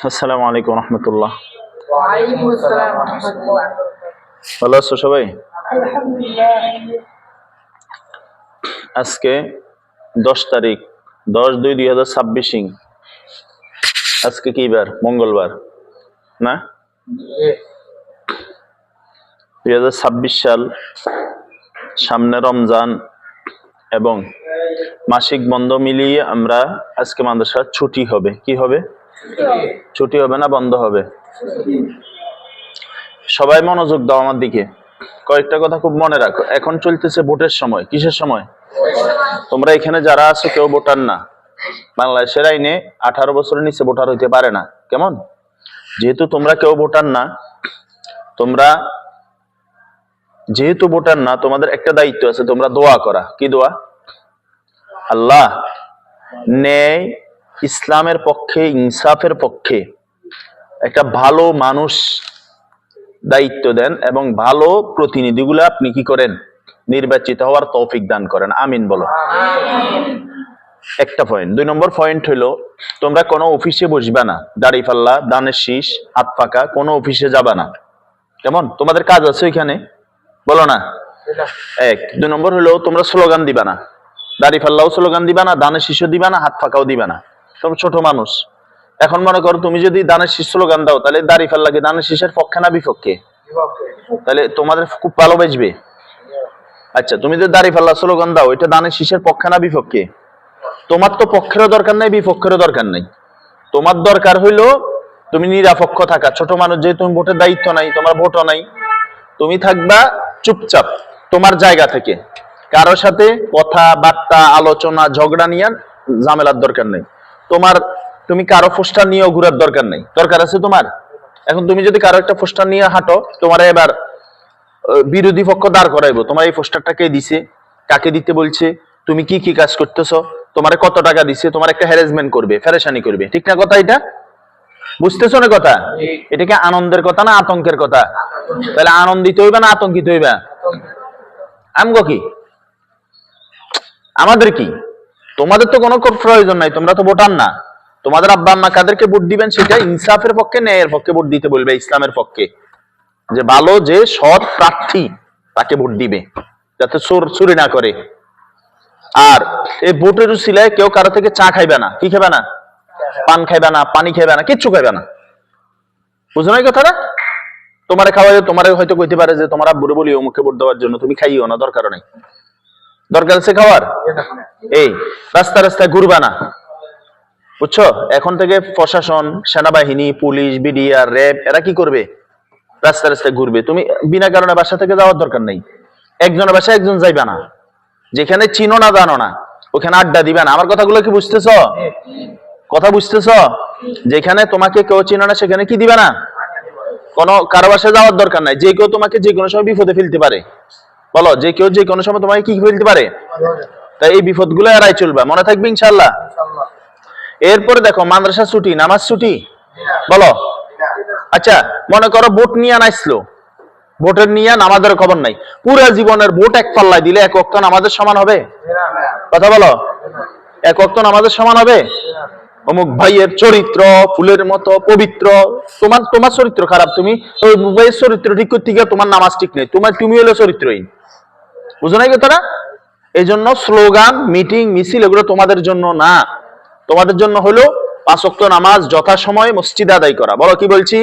আসসালামু আলাইকুম রহমতুল্লাহ। ওয়ালাইকুম আসসালাম ওয়া রাহমাতুল্লাহ। ভালো আছো সবাই? আলহামদুলিল্লাহ। আজকে 10 তারিখ 10/2/2026। আজকে কি বার? মঙ্গলবার না? 2026 সাল, সামনে রমজান এবং মাসিক বন্ধ মিলিয়ে আমরা আজকে মাদ্রাসা ছুটি হবে। কি হবে? ছুটি হবে না বন্ধ হবে? সবাই মনোযোগ দাও আমার দিকে। কয়েকটা কথা খুব মনে রাখো। এখন চলতেছে ভোটের সময়। কিসের সময়? তোমরা এখানে যারা আছো কেউ ভোটার না। বাংলাদেশের আইনে 18 বছরের নিচে ভোটার হইতে পারে না। কেমন? যেহেতু তোমরা কেউ ভোটার না, তোমাদের একটা দায়িত্ব আছে, তোমরা দোয়া করা। কি দোয়া? আল্লাহ ন্যায়, ইসলামের পক্ষে, ইনসাফের পক্ষে একটা ভালো মানুষ দায়িত্ব দেন এবং ভালো প্রতিনিধিগুলো আপনি কি করেন? নির্বাচিত হওয়ার তৌফিক দান করেন। আমিন বলো। একটা পয়েন্ট। 2 নম্বর পয়েন্ট হলো, তোমরা কোনো অফিসে বসবা না, দাড়ি পাল্লা, দানের শীষ, হাত পাকা, কোনো অফিসে যাবা না। কেমন? তোমাদের কাজ আছে ওইখানে, বলো না? 1 2 নম্বর হলো, তোমরা স্লোগান দিবা না। দাড়ি পাল্লাও স্লোগান দিবা না, দানের শীষও দিবা না, হাত পাকাও দিবা না। তোমরা ছোট মানুষ। এখন মনে করো তুমি যদি দানের শীষ স্লোগান দাও, তাহলে দাড়ি পাল্লা কি দানের শীষের পক্ষে না বিপক্ষে? তাহলে তোমাদের খুব ভালো বাজবে। আচ্ছা, তুমি যদি দাড়ি পাল্লা স্লোগান দাও, এটা দানের শীষের পক্ষে না বিপক্ষে? তোমার তো পক্ষেরও দরকার নাই, বিপক্ষেরও দরকার নাই। তোমার দরকার হইলো তুমি নিরপেক্ষ থাকা। ছোট মানুষ, যে তুমি ভোটের দায়িত্ব নাই, তোমার ভোটও নাই, তুমি থাকবা চুপচাপ তোমার জায়গা থেকে। কারোর সাথে কথাবার্তা, আলোচনা, ঝগড়া নিয়ে ঝামেলার দরকার নেই। তুমি কারো পোস্টার নিয়েও ঘুরার দরকার নেই। দরকার আছে তোমার? এখন তুমি যদি কারো একটা পোস্টার নিয়ে হাঁটো, তোমার এবার বিরোধী পক্ষ দাঁড় করাইবো। তোমার এই পোস্টারটা কে দিছে, কাকে দিতে বলছে, তুমি কি কি কাজ করতেছো, তোমার কত টাকা দিছে, তোমার একটা হ্যারাসমেন্ট করবে, ফেরেশানি করবে। ঠিক না কথা? এটা বুঝতেছো না কথা? এটা কি আনন্দের কথা না আতঙ্কের কথা? তাহলে আনন্দিত হইবা না আতঙ্কিত হইবা? আমগো কি, আমাদের কি? তোমাদের তো কোনো প্রয়োজন নাই, তোমরা তো ভোটার না। তোমাদের আব্বা আম্মা কাদেরকে ভোট দিবেন, সেটা ইনসাফের পক্ষে, ন্যায়ের পক্ষে ভোট দিতে বলবে, ইসলামের পক্ষে। যে ভালো, যে সৎ প্রার্থী, তাকে ভোট দিবে, যাতে চুরি না করে। আর এই ভোটের উসিলায় কেউ কারো থেকে চা খাইবে না। কি খাবে না? পান খাইবে না, পানি খাইবে না, কিচ্ছু খাইবে না। বুঝো না এই কথাটা? তোমারে খাওয়াই, তোমারে হয়তো কইতে পারে যে তোমার আব্বুরে বলি অমুককে ভোট দেওয়ার জন্য, তুমি খাইও না, দরকার নাই। দরকার আছে খাওয়ার? এই রাস্তায় ঘুরবা না, বুঝছো? এখন থেকে প্রশাসন, সেনাবাহিনী, পুলিশ, বিডিআর, র্যাব, এরা কি করবে? রাস্তায় ঘুরবে। তুমি বিনা কারণে বাসা থেকে যাওয়ার দরকার নেই। একজনের বাসায় একজন যাইবা না। যেখানে চিনো না, জানো না, ওখানে আড্ডা দিবা না। আমার কথাগুলো কি বুঝতেছ? কথা বুঝতেছ? যেখানে তোমাকে কেউ চিনো না, সেখানে কি দিবা না? কারো বাসায় যাওয়ার দরকার নাই। যে কেউ তোমাকে যে কোনো সময় বিপদে ফেলতে পারে। বলো, যে কেউ যে কোনো সময় তোমাকে কি ফেলতে পারে? তাই এই বিপদগুলো এড়াই চলবা। মনে থাকবে ইনশাআল্লাহ। এরপরে দেখো, মাদ্রাসা ছুটি, নামাজ ছুটি, বলো। আচ্ছা, মনে করো ভোট নিয়ে নাইসলো, ভোটের নিয়ে নামাজের খবর নাই। পুরো জীবনের ভোট এক পাল্লায় দিলে 1 ওয়াক্ত নামাজের সমান হবে? কথা বলো, 1 ওয়াক্ত নামাজের সমান হবে? অমুক ভাইয়ের চরিত্র ফুলের মতো পবিত্র, তোমার চরিত্র খারাপ, তুমি ওই ভাইয়ের চরিত্র ঠিক করতে গিয়ে তোমার নামাজ ঠিক নেই, তুমি হলো চরিত্রহীন। বুঝো নাই কথাটা? এই জন্য স্লোগান, মিটিং, মিছিল এগুলো তোমাদের জন্য না। তোমাদের জন্য হলো 5 ওয়াক্ত নামাজ যথাসময়ে মসজিদে আদায় করা। বলো, কি বলছি?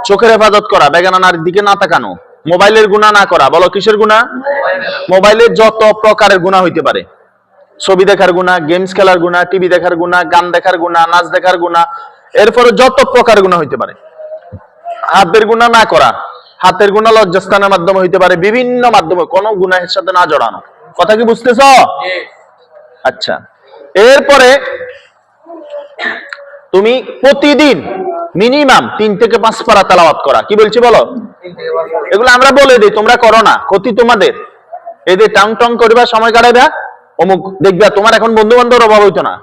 চোখের হেফাজত করা, বেগানা নারীর দিকে না তাকানো, মোবাইলের গুনাহ না করা। বলো, কিসের গুনাহ? মোবাইলের যত প্রকারের গুনাহ হইতে পারে। ছবি দেখার গুনাহ, গেমস খেলার গুনাহ, টিভি দেখার গুনাহ, গান দেখার গুনাহ, নাচ দেখার গুনাহ, এরপরে যত প্রকার গুনাহ হইতে পারে। হাতের গুনাহ না করা, হাতের গুনাহ লজ্জাস্থানের মাধ্যমে হইতে পারে, বিভিন্ন মাধ্যমে, কোনো গুনাহের সাথে না জড়ানো। কথা কি বুঝতেছ? আচ্ছা, এরপরে তুমি প্রতিদিন মিনিমাম 3 থেকে 5 পারা তেলাওয়াত করা। কি বলছি বলো? এগুলো আমরা বলে দিই, তোমরা করো না, ক্ষতি তোমাদের। এদের টাং টং করবা, সময় কাটাইবা, অমুক দেখবা। তোমার এখন বন্ধু বান্ধবের অভাব হইতো না।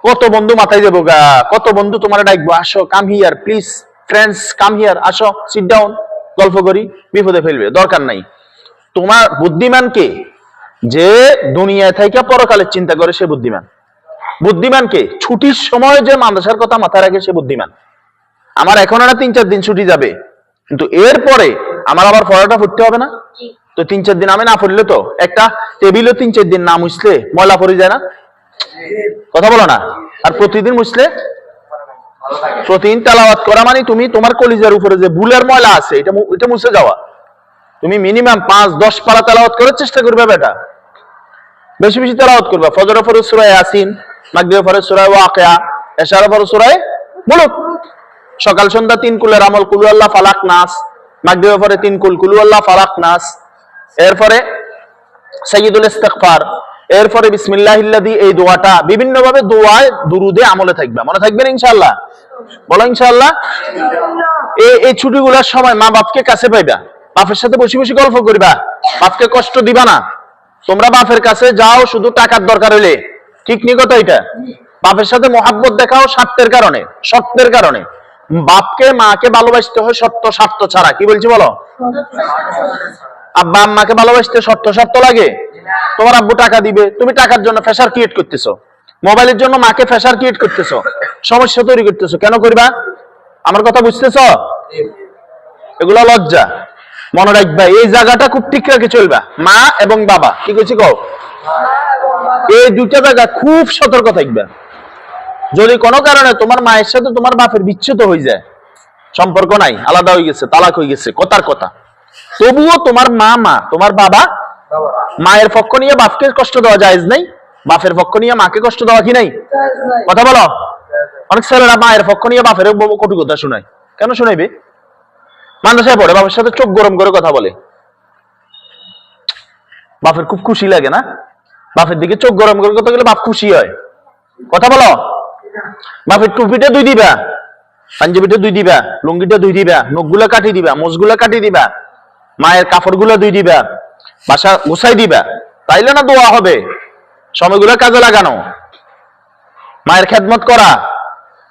কত বন্ধু মাথায় দেবো গা, কত বন্ধু তোমার ডাকবো, আসো, come here please, friends come here, আসো, সিট ডাউন, গল্প করি। বিপদে ফেলবে, দরকার নাই। তোমার বুদ্ধিমান কে? যে দুনিয়ায় থেকে পরকালের চিন্তা করে, সে বুদ্ধিমান। বুদ্ধিমান কে? ছুটির সময় যে মাদ্রাসার কথা মাথায় রাখে সে বুদ্ধিমান। আমার এখন না 3-4 দিন ছুটি যাবে, কিন্তু এরপরে আমার আবার পড়াটা পড়তে হবে না? তো 3-4 দিন আমি না পড়লে তো একটা টেবিলও 3-4 দিন না মুছলে ময়লা পড়ে যায় না? কথা বলো না? আর প্রতিদিন মুছলে, প্রতিদিন তেলাওয়াত করা মানে তুমি তোমার কলিজার উপরে যে বুলের ময়লা আছে এটা মুছে যাওয়া। তুমি মিনিমাম 5-10 পারা তেলাওয়াত করার চেষ্টা করবে বেটা, বেশি বেশি তেলাওয়াত করবে। ফজরের পরে সূরা ইয়াসিন, মাগরিবের পরে সূরা ওয়াকিয়া, এশারের পরে সূরা মুলক, সকাল সন্ধ্যা 3 কুলের আমল, কুল আল্লাহ ফালাক নাস, মাগরিবের পরে 3 কুল, কুল আল্লাহ ফালাক নাস, এরপরে সাইয়্যিদুল ইস্তিগফার, এরপরে বিসমিল্লাহিল্লাযী, এই দোয়াটা বিভিন্ন ভাবে দোয়ায় দুরুদে আমলে থাকবে, মনে থাকবে না ইনশাআল্লাহ? বলো ইনশাআল্লাহ। এই ছুটিগুলোর সময় মা বাপকে কাছে পাইবা, বাপের সাথে বসে বসে গল্প করবা, বাপকে কষ্ট দিবা না। তোমরা বাপের কাছে যাও শুধু টাকার দরকার হলে, ঠিক নি কথা এটা? বাপের সাথে মহাব্বত দেখাও স্বার্থের কারণে, শর্তের কারণে। বাপকে মাকে ভালোবাসতে হয় শর্ত স্বার্থ ছাড়া। কি বলছি বলো? আব্বা আম্মাকে ভালোবাসতে শর্ত লাগে? তোমার আব্বু টাকা দিবে, তুমি টাকার জন্য প্রেসার ক্রিয়েট করতেছো, মোবাইলের জন্য মাকে প্রেসার ক্রিয়েট করতেছো, সমস্যা তৈরি করতেছো, কেন করবা? আমার কথা বুঝতেছো? এগুলো লজ্জা। মনে রাখবা এই জায়গাটা খুব ঠিক রেখে চলবা। মা এবং বাবা, কি কইছি কও? এই দুইটা জায়গা খুব সতর্ক থাকবে। যদি কোনো কারণে তোমার মায়ের সাথে তোমার বাপের বিচ্ছেদ হয়ে যায়, সম্পর্ক নাই, আলাদা হয়ে গেছে, তালাক হয়ে গেছে, কথার কথা, তবুও তোমার মা তোমার বাবা, মায়ের পক্ষ নিয়ে বাপকে কষ্ট দেওয়া জায়েজ নাই, বাপের পক্ষ নিয়ে মাকে কষ্ট দেওয়া কি নাই? কথা বলো। অনেক ছেলেরা মায়ের পক্ষ নিয়ে বাপের কটু কথা শোনায়। কেন শোনাইবে? মাদ্রাসায় পড়ে, বাপের সাথে চোখ গরম করে কথা বলে, বাপের খুব খুশি লাগে না? বাপের দিকে চোখ গরম করে কথা বলে বাপ খুশি হয়। কথা বলো। বাপের টুপিটা 2 দিবা, পাঞ্জাবিটা 2 দিবা, লুঙ্গিটা 2 দিবা, নখগুলা কাটি দিবা, মোজগুলা কাটি দিবা, মায়ের কাপড়গুলা 2 দিবা, বাসা গুছাই দিবা, তাইলে না দোয়া হবে। সময়গুলো কাজে লাগানো, মায়ের খেদমত করা।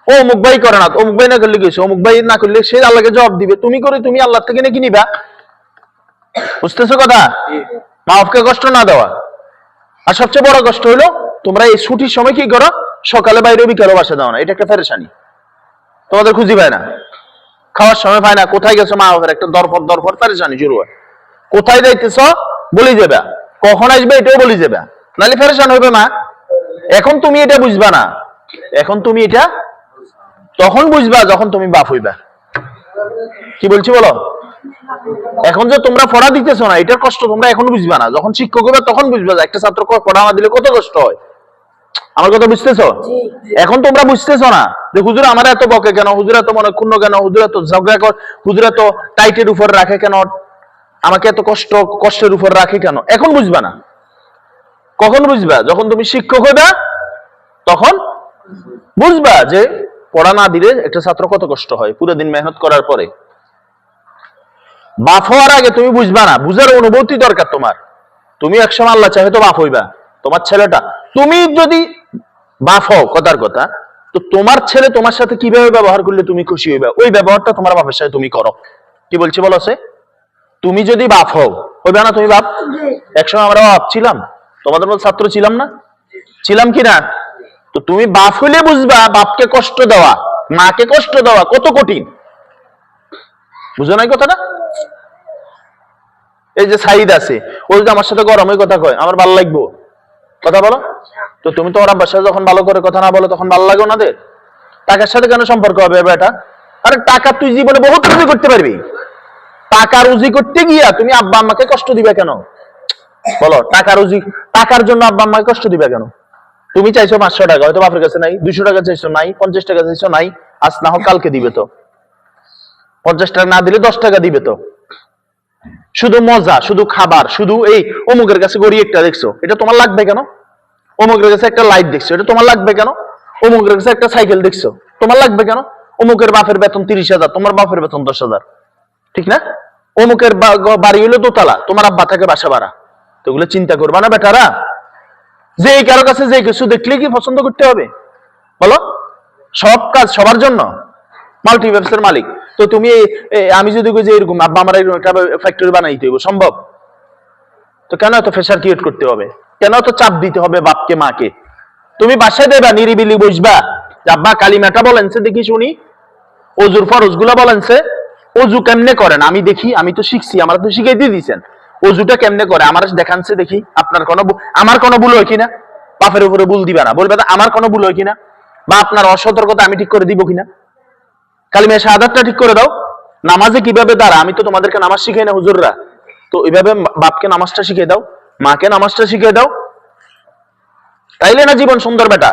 ও অমুক ভাই করে না, অমুক ভাই না করলে গেছে, অমুক ভাই না করলে সে আল্লাহকে জবাব দিবে। তুমি করে তুমি আল্লাহ থেকে নাকি নিবা? বুঝতেছো কথা? মা বাপকে কষ্ট না দেওয়া। আর সবচেয়ে বড় কষ্ট হলো তোমরা এই ছুটির সময় কি করো? সকালে বাইরে বিকালে বাসা দাও না। এটা একটা পেরেশানি। তোমাদের খুঁজি পায় না, খাওয়ার সময় পায় না, কোথায় গেছো মা বাপের একটা দরপর পেরেশানি শুরু হয়। কোথায় যাইতেছ বলি যাবে, কখন আসবে এটাও বলি যাবে, নাহলে পেরেশান হবে মা। এখন তুমি এটা বুঝবা না, এখন তুমি এটা তখন বুঝবা যখন তুমি বাপ হইবা। কি বলছি বলো? এখন যে তোমরা পড়া দিতেছো না, এটার কষ্ট তোমরা এখন বুঝবা না, যখন শিক্ষক হবে তখন বুঝবা যে একটা ছাত্র পড়া না দিলে কত কষ্ট হয়। আমার কথা বুঝতেছো? এখন তোমরা বুঝতেছো না যে হুজুর আমার এত বকে কেন, হুজুর এত মনে ক্ষুণ্ণ কেন, হুজুর এত ঝগড়া কর, হুজুর এত টাইটের উপর রাখে কেন, আমাকে এত কষ্টের উপর রাখে কেন। এখন বুঝবা না। কখন বুঝবা? যখন তুমি শিক্ষক হইবা তখন বুঝবা যে পড়া না দিলে একটা ছাত্র কত কষ্ট হয় পুরো দিন মেহনত করার পরে। বাপ হওয়ার আগে তুমি বুঝবা না, বুঝার অনুভূতি দরকার তোমার। তুমি একসময় আল্লাহ চাহে তো বাপ হইবা। তোমার ছেলেটা, তুমি যদি বাপ হও, কথার কথা, তো তোমার ছেলে তোমার সাথে কিভাবে ব্যবহার করলে তুমি খুশি হইবা, ওই ব্যবহারটা তোমার বাপের সাথে তুমি করো। কি বলছি বলো? সে তুমি যদি বাপ হও, হইবা না তুমি বাপ? একসময় আমরা বাপ ছিলাম, তোমাদের মতো ছাত্র ছিলাম না? ছিলাম কি না? তো তুমি বাপ হইলে বুঝবা বাপকে কষ্ট দেওয়া, মাকে কষ্ট দেওয়া কত কঠিন। বুঝো নাই কথাটা? এই যে সাইদ আছে, ও যদি আমার সাথে গরমে কথা কয় আমার ভালো লাগবো? কথা বলো। তো তুমি তো ওর আব্বার সাথে যখন ভালো করে কথা না বলো তখন ভালো লাগে ওনাদের? টাকার সাথে কেন সম্পর্ক হবে এটা? আরে টাকা তুই জীবনে বহুত রুজি করতে পারবি, টাকা রুজি করতে গিয়া তুমি আব্বা আম্মাকে কষ্ট দিবে কেন? বলো, টাকার জন্য আব্বা আম্মাকে কষ্ট দিবে কেন? তুমি চাইছো 500 টাকা, হয়তো বাপের কাছে নাই, 200 টাকা চাইছো নাই, 50 টাকা চাইছো নাই, আজ না হোক কালকে দিবে তো। 50 টাকা না দিলে 10 টাকা দিবে তো। শুধু মজা, শুধু খাবার, শুধু এই অমুকের কাছে গড়ি একটা দেখছো, এটা তোমার লাগবে কেন? অমুকের কাছে একটা লাইট দেখছো, এটা তোমার লাগবে কেন? অমুকের কাছে একটা সাইকেল দেখছো, তোমার লাগবে কেন? অমুকের বাপের বেতন 30,000, তোমার বাপের বেতন 10,000, ঠিক না? অমুকের বাড়ি হলো দোতলা, তোমার আব্বা থাকে বাসা ভাড়া। তো এগুলো চিন্তা করবা না বেটারা? যে কারো কাছে যে কিছু দেখলে কি পছন্দ করতে হবে? বলো, সব কাজ সবার জন্য। মাল্টিভার্সের মালিক তো তুমি। আমি যদি কই যে এরকম আব্বা আমার একটা ফ্যাক্টরি বানাইতে হবে, সম্ভব? তো কেন এত প্রেসার ক্রিয়েট করতে হবে? কেন এত চাপ দিতে হবে বাপকে মাকে? তুমি বাসায় দেবা, নিরিবিলি বসবা, আব্বা কালিমাটা বলেনছে দেখি শুনি, অজুর ফরজ গুলা বলেনছে, অজু কেমনে করেন আমি দেখি, আমি তো শিখছি, আমার তো শিখাই দিয়ে দিয়েছেন, অজুটা কেমনে করে আমার দেখানছে দেখি, আপনার আমার কোনো ভুল হয় কিনা, বাপের উপরে ভুল দিবা না, বলবে আমার কোনো ভুল হয় কিনা, বা আপনার অসতর্কতা আমি ঠিক করে দিব কিনা, কালিমা শাহাদাতটা ঠিক করে দাও, নামাজে কিভাবে দাঁড়া, আমি তো তোমাদেরকে নামাজ শিখাই না হুজুররা, তো এইভাবে বাপকে নামাজটা শিখিয়ে দাও, মাকে নামাজটা শিখিয়ে দাও, তাইলে না জীবন সুন্দর বেটা।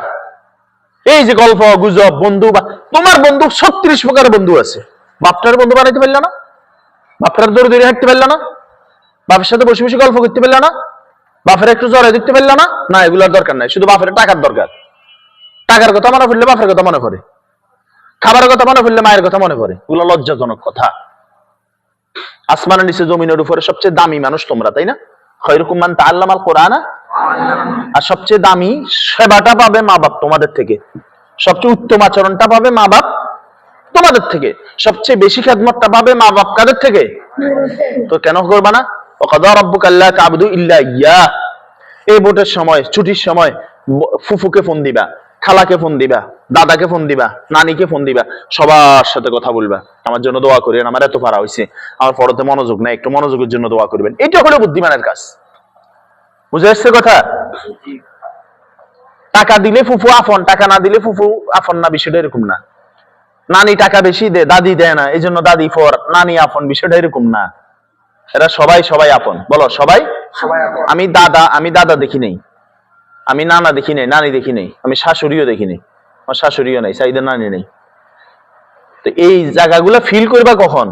এই যে গল্প গুজব বন্ধু, বা তোমার বন্ধু 36 প্রকার বন্ধু আছে, বাপটার বন্ধু বানাইতে পারল না, বাপটার দৌড়ে দৌড়ে হাঁটতে পারল না, বাপের সাথে বসে বসে গল্প করতে পারল না, বাপের একটু জ্বরে দেখতে পারল না, না এগুলোর দরকার নাই, শুধু বাপের টাকার দরকার, টাকার কথা মনে পড়লে বাপের কথা মনে পড়ে, খাবারের কথা মনে পড়লে মায়ের কথা মনে পড়ে, এগুলো লজ্জাজনক কথা। আসমানের নিচে জমিনের উপরে সবচেয়ে দামি মানুষ তোমরা, তাই না? খায়রুকুম মান তাআল্লামাল কুরআনা, আর সবচেয়ে দামি সেবাটা পাবে মা বাপ তোমাদের থেকে, সবচেয়ে উত্তম আচরণটা পাবে মা বাপ তোমাদের থেকে, সবচেয়ে বেশি খেদমতটা পাবে মা বাপ কাদের থেকে? তো কেন করবা না? ওয়াকাদা রাব্বুকা আল্লা তা'বুদু ইল্লা ইয়্যাহ। এই ভোটের সময়, ছুটির সময় ফুফুকে ফোন দিবা, খালাকে ফোন দিবা, দাদাকে ফোন দিবা, নানিকে ফোন দিবা, সবার সাথে কথা বলবা, আমার জন্য দোয়া করেন, আমার এত পারা হয়েছে, আমার পড়াতে মনোযোগ নাই, একটু মনোযোগের জন্য দোয়া করবেন, এটা হলো বুদ্ধিমানের কাজ। বুঝে আসছে কথা? টাকা দিলে ফুফু আফন, টাকা না দিলে ফুফু আফন না, বিষয়টা এরকম না। নানি টাকা বেশি দেয়, দাদি দেয় না, এই জন্য দাদি ফর, নানি আফন, বিষয়টা এরকম না। এরা সবাই সবাই আপন, বলো সবাই। আমি দাদা দেখি নেই, আমি নানা দেখি নেই, নানি দেখি নেই, আমি শাশুড়িও দেখি নেই, আমার শাশুড়িও নেই, সাইদের নানি নেই। তো এই জায়গাগুলো ফিল করবা কখন?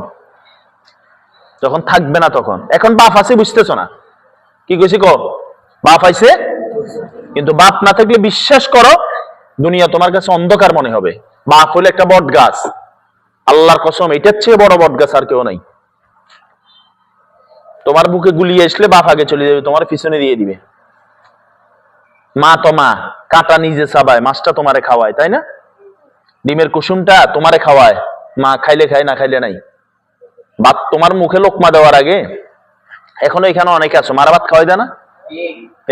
যখন থাকবে না তখন। এখন বাপ আছে বুঝতেছো না, কি কইছি কো, বাপ আইছে, কিন্তু বাপ না থাকলে বিশ্বাস করো দুনিয়া তোমার কাছে অন্ধকার মনে হবে। বাপ হলো একটা বট গাছ, আল্লাহর কসম এটার চেয়ে বড় বট গাছ আর কেউ নাই। তোমার বুকে গুলিয়ে আসলে বাপ আগে চলে যাবে, তোমার পিছনে দিয়ে দিবে। মা তো মা, কাটা নিজে চাবায়, মাছটা তোমারে খাওয়ায়, তাই না? ডিমের কুসুমটা তোমারে খাওয়ায়, মা খাইলে খায় না খাইলে নাই। বাপ তোমার মুখে লোকমা দেওয়ার আগে, এখনো এখানে অনেকে আছো মারা ভাত খাওয়াই দেয় না,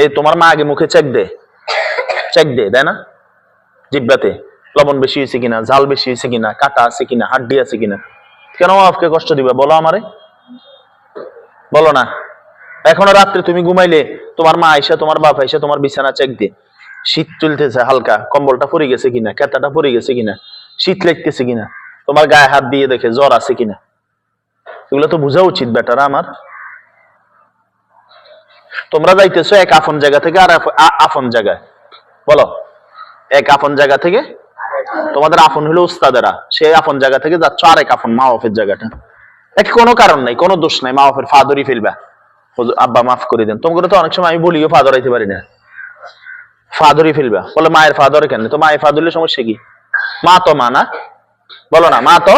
এই তোমার মা আগে মুখে চেক দে, দেয় না? জিব্বাতে লবণ বেশি হয়েছে কিনা, ঝাল বেশি হয়েছে কিনা, কাটা আছে কিনা, হাড্ডি আছে কিনা। কেন বাপকে কষ্ট দিবে বলো আমারে, বলো না। এখনো রাত্রে তুমি ঘুমাইলে তোমার মা আইসা, তোমার বাপ আইসা তোমার বিছানা চেক দিয়ে, শীত চলতেছে হালকা, কম্বলটা পরে গেছে কিনা, কেতাটা পরে গেছে কিনা, শীত লাগতেছে কিনা, তোমার গায়ে হাত দিয়ে দেখে জ্বর আছে কিনা। এগুলো তো বোঝা উচিত বেটারা আমার। তোমরা যাইতেছো এক আপন জায়গা থেকে আর আপন জায়গায়, বলো এক আপন জায়গা থেকে, তোমাদের আপন হলো উস্তাদেরা, সেই আপন জায়গা থেকে যাচ্ছ আরেক আপন মা বাপের জায়গাটা। এক কোনো কারণ নাই, কোনো দোষ নাই, মা বাপের ফাদরি ফেলবা, আব্বা মাফ করে দেন, তোমাকে তো অনেক সময় আমি বলিও ফাদর আইতে পারি না, ফাদরি ফেলবা, বলে মায়ের ফাদর কেন, তো মায়ের ফাদরের সমস্যা কি? মা তো মা না, বলো না, মা তো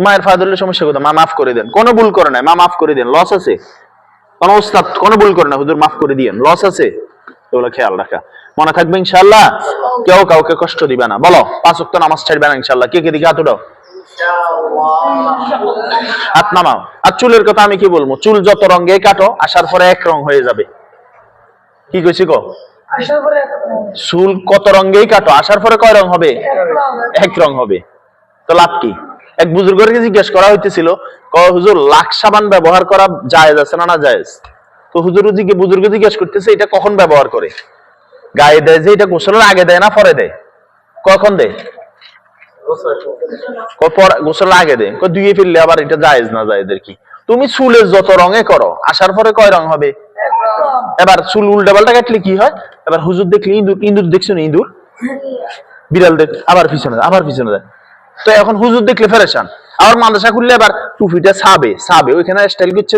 মায়ের ফাদরের সমস্যা কোথায়? মা মাফ করে দেন, কোনো ভুল করে নাই, মা মাফ করে দেন, লস আছে? কোন উস্তাদ কোনো ভুল করে না, হুজুর মাফ করে দিয়েন, লস আছে? এগুলো খেয়াল রাখা, মনে থাকবে ইনশাআল্লাহ। কেউ কাউকে কষ্ট দিবে না, বলো 5 ওয়াক্ত নামাজ ছাড়বে না ইনশাআল্লাহ। কে কে দিকে হাত উঠাও, হাত নামাও। আর চুলের কথা আমি কি বলবো, চুল যত রঙে কাটো আসার পরে এক রং হয়ে যাবে। কি কইছি গো, চুল কত রঙেই কাটো আসার পরে কয় রং হবে? এক রং হবে। তো লাভ কি? এক বুজুর্গকে জিজ্ঞেস করা হইতেছিল, হুজুর লাখ সাবান ব্যবহার করা জায়েজ আছে না না জায়েজ? তো বুজুর্গ জিজ্ঞেস করতেছে এটা কখন ব্যবহার করে? গায়ে দেয় যে এটা গোসলের আগে দেয় না পরে দেয়? কখন দেয়? গোসলের আগে দেয়। ধুয়ে ফেললে আবার এটা জায়েজ না জায়েজের কি? তুমি চুলের যত রঙে করো আসার পরে কয় রং হবে? এবার চুল উল্টা পাল্টা কাটলে কি হয়? এবার হুজুর দেখলে ইঁদুর দেখছো না, ইঁদুর বিড়াল দেখ আবার পিছনে যায়। তো এখন হুজুর দেখলে ফেরেশান, আবার মাদ্রাসা খুললে এবার টুপিটা ছাবে ওইখানে স্টাইল করছে,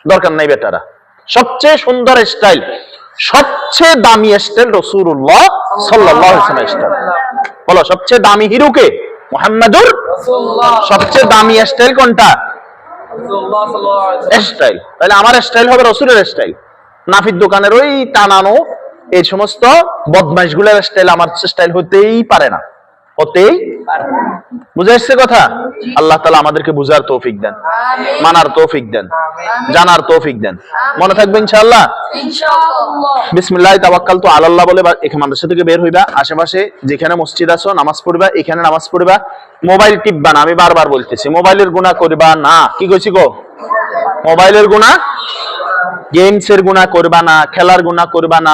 দরকার নাই বেটারা। সবচেয়ে সুন্দর স্টাইল, সবচেয়ে দামি স্টাইল রাসূলুল্লাহ সাল্লাল্লাহু আলাইহি ওয়াসাল্লাম স্টাইল। বলো সবচেয়ে দামি হিরো কে? মুহাম্মাদুর রাসূলুল্লাহ। সবচেয়ে দামি স্টাইল কোনটা? রাসূলুল্লাহ সাল্লাল্লাহু আলাইহি ওয়াসাল্লাম স্টাইল। তাহলে আমার স্টাইল হবে রাসূলের স্টাইল। নাফির দোকানের ওই টানানো এই সমস্ত বদমাইশগুলোর স্টাইল আমার স্টাইল হতেই পারে না। হতেই বুঝে আসছে কথা? আল্লাহ তাআলা আমাদেরকে বুঝার তৌফিক দেন, মানার তৌফিক দেন, জানার তৌফিক দেন। মনে থাকবে ইনশাআল্লাহ। ইনশাআল্লাহ। বিসমিল্লাহি তাওয়াক্কালতু আলাল্লাহ বলে এখানে মাদ্রাসা থেকে বের হইবা, আশেপাশে যেখানে মসজিদ আছে নামাজ পড়বা, এখানে নামাজ পড়বা। মোবাইল টিপবা না, আমি বারবার বলতেছি মোবাইলের গুনাহ করবা না। কি কইছি গো? মোবাইলের গুনাহ, গেমসের গুনাহ করবা না, খেলার গুনাহ করবা না।